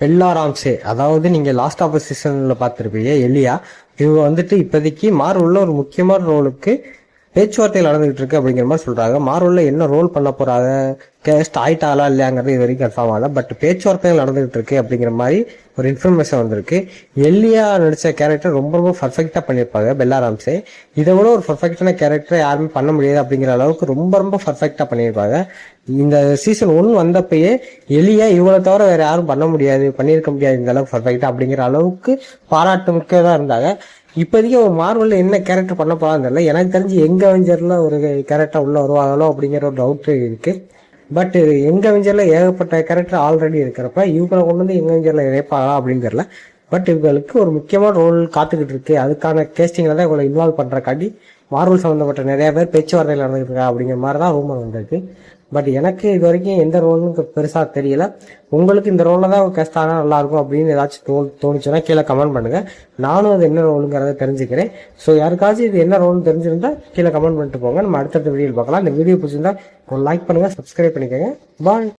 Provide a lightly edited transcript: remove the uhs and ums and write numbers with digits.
Bella Ramsay, அதாவது நீங்க last of சீசன்ல பார்த்திருப்பீங்க எலியா. இவங்க வந்துட்டு இப்போதைக்கு மார்வல்ல ஒரு முக்கியமான ரோலுக்கு பேச்சுவார்த்தைகள் நடந்துகிட்டு இருக்கு அப்படிங்கிற மாதிரி சொல்றாங்க. மார்வல்ல என்ன ரோல் பண்ண போறாங்க, கேஸ்ட் ஆயிட்டாலா இல்லையாங்கிறது இது வரைக்கும் கன்ஃபார்ம் ஆகல. பட் பேச்சுவார்த்தைகள் நடந்துகிட்டு இருக்கு அப்படிங்கிற மாதிரி ஒரு இன்ஃபர்மேஷன் வந்திருக்கு. எல்லியா நடிச்ச கேரக்டர் ரொம்ப ரொம்ப பர்ஃபெக்டா பண்ணியிருப்பாங்க பெல்லா ராம்சே. இதை விட ஒரு பர்ஃபெக்டான கேரக்டர் யாருமே பண்ண முடியாது அப்படிங்கிற அளவுக்கு ரொம்ப ரொம்ப பர்ஃபெக்டா பண்ணியிருப்பாங்க. இந்த சீசன் 1 வந்தப்பயே எலியா இவங்களை தவிர வேற யாரும் பண்ண முடியாது, பண்ணியிருக்க முடியாது இந்த அளவுக்கு பர்ஃபெக்டா அப்படிங்கிற அளவுக்கு பாராட்டு மிக்கதா இருந்தாங்க. இப்போதைக்கு மார்வல்ல என்ன கேரக்டர் பண்ண போறான்னு தெரியல. எனக்கு தெரிஞ்சு எங்க அவெஞ்சர்ல ஒரு கேரக்டர் உள்ள வருவாங்களோ அப்படிங்கிற ஒரு டவுட் இருக்கு. பட் எங்க அவெஞ்சர்ல ஏகப்பட்ட கேரக்டர் ஆல்ரெடி இருக்கிறப்ப இவங்களை கொண்டு வந்து எங்க அவெஞ்சர்ல இணைப்பாங்களா அப்படின்னு தெரியல. பட் இவங்களுக்கு ஒரு முக்கியமான ரோல் காத்துக்கிட்டு இருக்கு. அதுக்கான கேஸ்டிங்ல தான் இவங்களை இன்வால்வ் பண்றக்காண்டி மார்வல் சம்பந்தப்பட்ட நிறைய பேர் பேச்சுவார்த்தைகள் நடந்துட்டு இருக்கா அப்படிங்கிற மாதிரி தான் ரூமர் வந்திருக்கு. பட் எனக்கு இது வரைக்கும் எந்த ரோலும் பெருசா தெரியல. உங்களுக்கு இந்த ரோல்ல தான் கேஸ்ட் ஆனா நல்லா இருக்கும் அப்படின்னு ஏதாச்சும் தோணுச்சுன்னா கீழே கமெண்ட் பண்ணுங்க. நானும் அது என்ன ரோலுங்கிறத தெரிஞ்சுக்கிறேன். ஸோ யாருக்காச்சும் இது என்ன ரோல்னு தெரிஞ்சிருந்தா கீழே கமெண்ட் பண்ணிட்டு போங்க. நம்ம அடுத்தடுத்த வீடியோ பார்க்கலாம். இந்த வீடியோ பிடிச்சிருந்தா ஒரு லைக் பண்ணுங்க, சப்ஸ்கிரைப் பண்ணிக்கோங்க. பாய்.